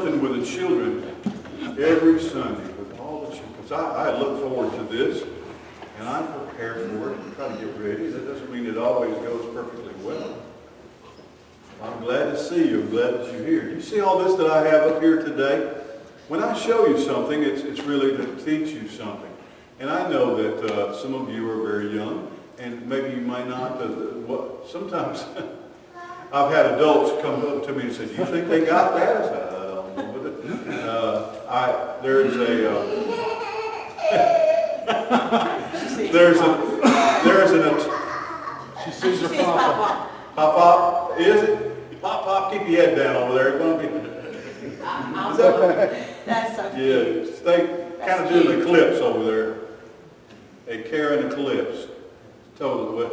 something with the children every Sunday with all the children. Because I look forward to this, and I'm prepared for it and try to get ready. That doesn't mean it always goes perfectly well. I'm glad to see you. I'm glad that you're here. Do you see all this that I have up here today? When I show you something, it's really to teach you something. And I know that some of you are very young, and maybe you might not. Sometimes I've had adults come up to me and say, "Do you think they got that?" I said, "I don't know." She sees her papa. Pop, is it? Pop, keep your head down over there. It's going to be... That's so cute. Yeah, stay kind of doing the clips over there. A Karen eclipse. Totally well.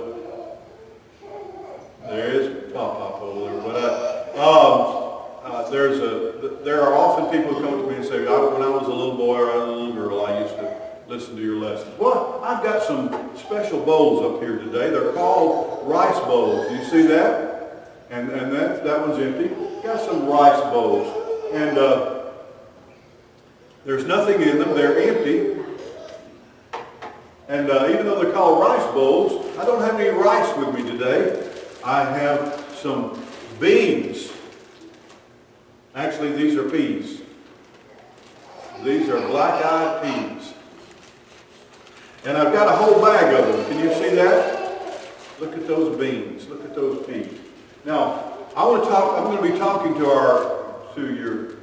There is Pop over there. But there are often people who come to me and say, when I was a little boy or a little girl, I used to listen to your lessons. Well, I've got some special bowls up here today. They're called rice bowls. Do you see that? And that one's empty. Got some rice bowls. And there's nothing in them. They're empty. And even though they're called rice bowls, I don't have any rice with me today. I have some beans. Actually, these are peas. These are black-eyed peas. And I've got a whole bag of them. Can you see that? Look at those beans. Look at those peas. Now, I'm going to be talking to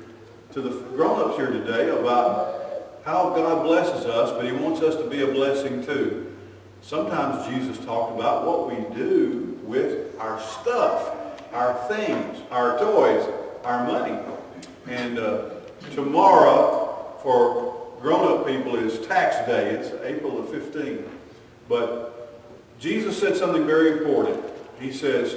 the grown-ups here today about how God blesses us, but He wants us to be a blessing too. Sometimes Jesus talked about what we do with our stuff, our things, our toys, our money. And tomorrow, for grown-up people, is tax day. It's April the 15th. But Jesus said something very important. He says,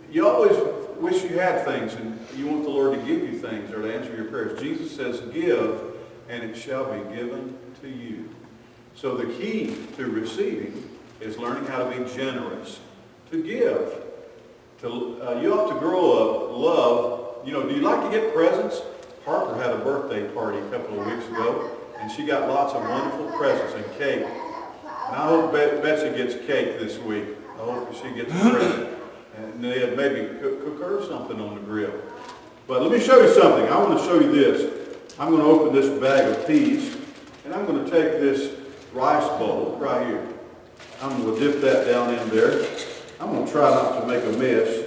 you always wish you had things and you want the Lord to give you things or to answer your prayers. Jesus says, give, and it shall be given to you. So the key to receiving is learning how to be generous, to give. You ought to grow up, love. Do you like to get presents? Harper had a birthday party a couple of weeks ago, and she got lots of wonderful presents and cake. And I hope Betsy gets cake this week. I hope she gets a present. And they'd maybe cook her something on the grill. But let me show you something. I want to show you this. I'm going to open this bag of peas, and I'm going to take this rice bowl right here. I'm going to dip that down in there. I'm going to try not to make a mess,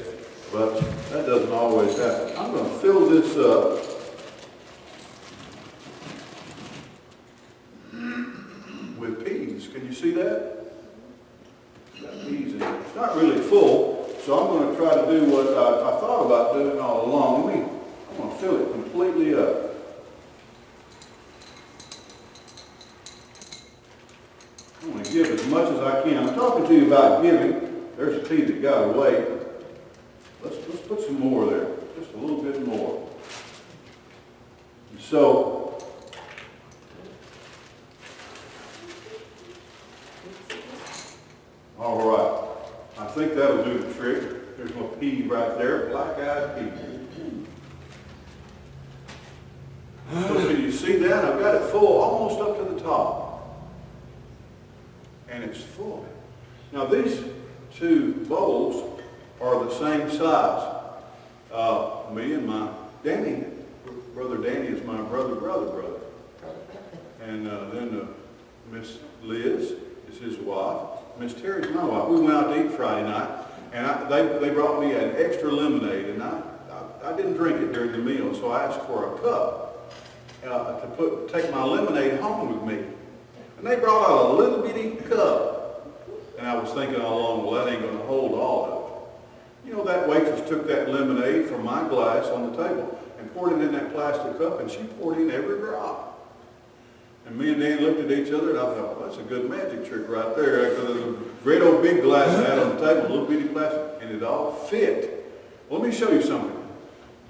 but that doesn't always happen. I'm going to fill this up with peas. Can you see that? It's got peas in it. It's not really full, so I'm going to try to do what I thought about doing all along. I'm going to fill it completely up. I'm going to give as much as I can. I'm talking to you about giving. There's a pea that got away. Let's put some more there. Just a little bit more. And so, all right. I think that'll do the trick. There's my pea right there. Black-eyed pea. So can you see that? I've got it full almost up to the top. And it's full. Now these two bowls are the same size. Me and my Danny, Brother Danny is my brother. And then Miss Liz is his wife. Miss Terry's my wife. We went out to eat Friday night, and they brought me an extra lemonade, and I didn't drink it during the meal, so I asked for a cup to take my lemonade home with me. And they brought out a little bitty cup. And I was thinking all along, well, that ain't going to hold all of it. That waitress took that lemonade from my glass on the table and poured it in that plastic cup, and she poured in every drop. And me and Dan looked at each other, and I thought, well, that's a good magic trick right there. Because there's a great old big glass I had on the table, a little bitty plastic, and it all fit. Well, let me show you something.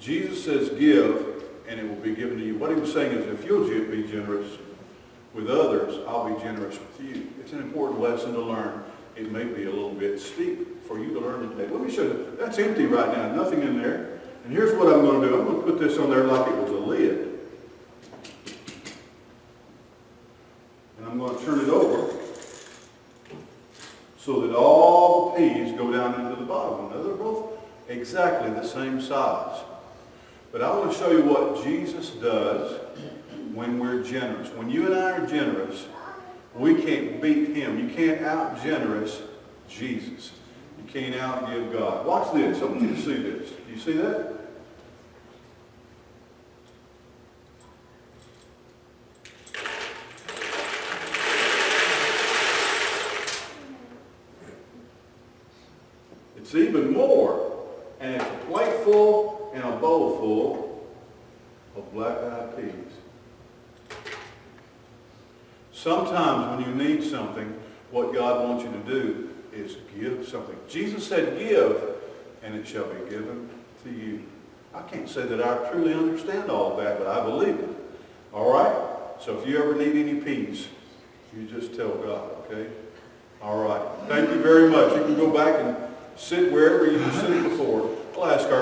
Jesus says, give, and it will be given to you. What he was saying is, if you'll be generous with others, I'll be generous with you. It's an important lesson to learn. It may be a little bit steep for you to learn today. Let me show you. That's empty right now. Nothing in there. And here's what I'm going to do. I'm going to put this on there like it was a lid. And I'm going to turn it over so that all the peas go down into the bottom. Now, they're both exactly the same size. But I want to show you what Jesus does when we're generous. When you and I are generous, we can't beat him. You can't out-generous Jesus. You can't outgive God. Watch this. I want you to see this. Do you see that? It's even more, and it's a plate full and a bowl full of black-eyed peas. Sometimes when you need something, what God wants you to do is give something. Jesus said, give, and it shall be given to you. I can't say that I truly understand all of that, but I believe it. All right? So if you ever need any peace, you just tell God, okay? All right. Thank you very much. You can go back and sit wherever you were sitting before. I'll ask our